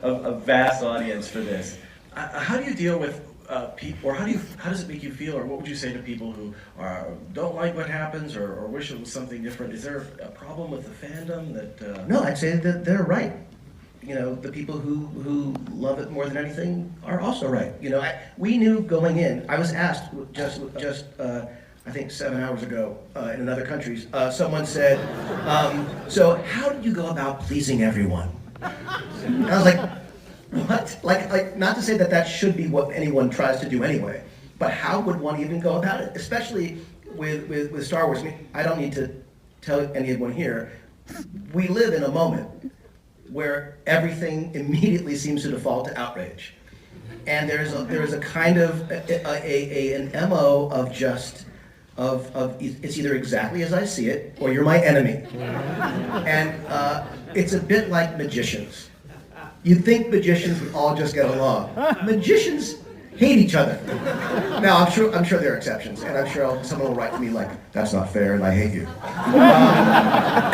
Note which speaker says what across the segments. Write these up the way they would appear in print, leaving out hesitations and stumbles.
Speaker 1: a vast audience for this. How do you deal with people, or how does it make you feel, or what would you say to people who don't like what happens, or wish it was something different? Is there a problem with the fandom that?
Speaker 2: No, I'd say that they're right. You know, the people who love it more than anything are also right. You know, we knew going in. I was asked just I think 7 hours ago in another countries. Someone said, "So how did you go about pleasing everyone?" And I was like, "What?" Like not to say that that should be what anyone tries to do anyway, but how would one even go about it? Especially with Star Wars. I mean, I don't need to tell anyone here. We live in a moment where everything immediately seems to default to outrage, and there's a kind of an MO of just of it's either exactly as I see it or you're my enemy, and it's a bit like magicians. You'd think magicians would all just get along. Magicians hate each other. Now I'm sure there are exceptions, and I'm sure someone will write to me like, "That's not fair, and I hate you,"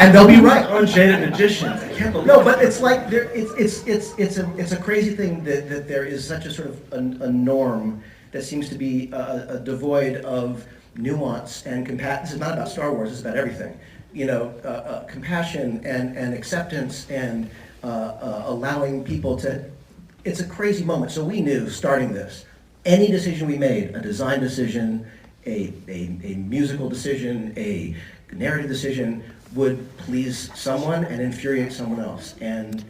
Speaker 2: and they'll be right.
Speaker 1: Unshaded magicians. I can't believe.
Speaker 2: No, but it's like it's a crazy thing that there is such a sort of a norm that seems to be devoid of nuance and compassion. This is not about Star Wars. It's about everything. You know, compassion and acceptance and allowing people to. It's a crazy moment. So we knew starting this, any decision we made, a design decision, a musical decision, a narrative decision, would please someone and infuriate someone else. And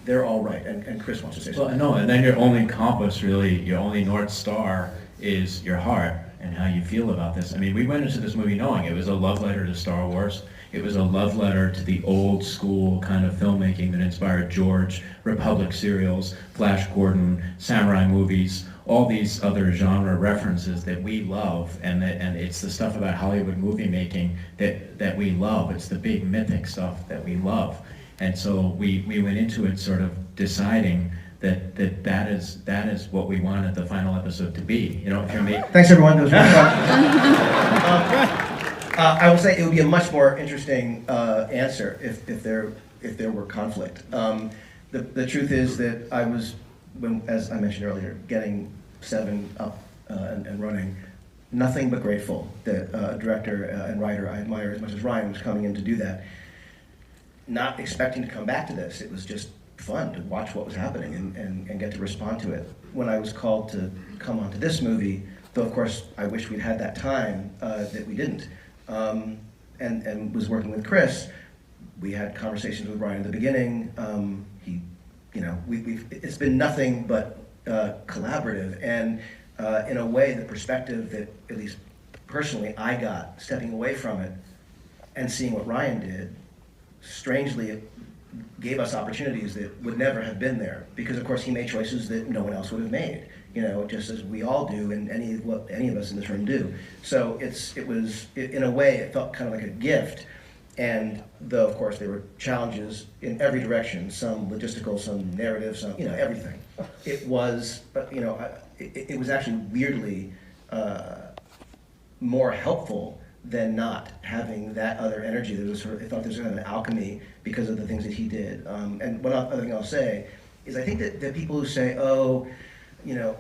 Speaker 2: they're all right. And Chris wants to say something.
Speaker 3: Well, no, and then your only compass, really, your only North Star is your heart and how you feel about this. I mean, we went into this movie knowing it was a love letter to Star Wars. It was a love letter to the old school kind of filmmaking that inspired George, Republic serials, Flash Gordon, samurai movies, all these other genre references that we love, and it's the stuff about Hollywood movie making that we love. It's the big mythic stuff that we love. And so we went into it sort of deciding that is what we wanted the final episode to be. You know, if you're
Speaker 2: Thanks everyone. That was really fun. I will say it would be a much more interesting answer if there were conflict. The truth is that I was, as I mentioned earlier, getting 7 up and running, nothing but grateful that a director and writer I admire as much as Ryan was coming in to do that. Not expecting to come back to this. It was just fun to watch what was happening and get to respond to it. When I was called to come onto this movie, though of course I wish we'd had that time that we didn't, and was working with Chris, we had conversations with Ryan in the beginning. It's been nothing but collaborative, and in a way the perspective that at least personally I got stepping away from it and seeing what Ryan did, strangely it gave us opportunities that would never have been there, because of course he made choices that no one else would have made, you know, just as we all do and any of us in this room do. So it was in a way it felt kind of like a gift, and though of course there were challenges in every direction, some logistical, some narrative, some, you know, everything. It was, it was actually weirdly more helpful than not having that other energy. There was sort of, I thought there was kind of an alchemy because of the things that he did. And one other thing I'll say is I think that people who say, oh, you know,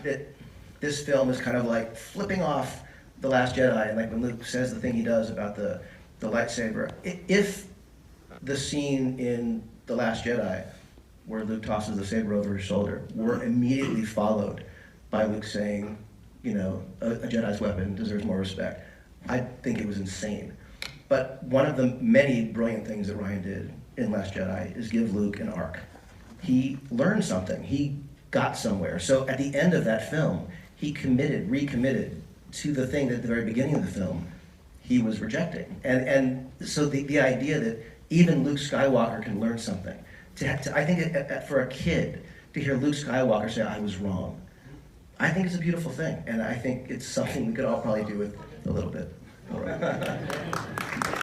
Speaker 2: that this film is kind of like flipping off The Last Jedi, and like when Luke says the thing he does about the lightsaber, if the scene in The Last Jedi where Luke tosses the saber over his shoulder were immediately followed by Luke saying, you know, a Jedi's weapon deserves more respect, I think it was insane. But one of the many brilliant things that Ryan did in Last Jedi is give Luke an arc. He learned something. He got somewhere. So at the end of that film, he recommitted to the thing that at the very beginning of the film he was rejecting. And so the idea that even Luke Skywalker can learn something. I think for a kid to hear Luke Skywalker say, I was wrong, I think it's a beautiful thing. And I think it's something we could all probably do with a little bit. All right.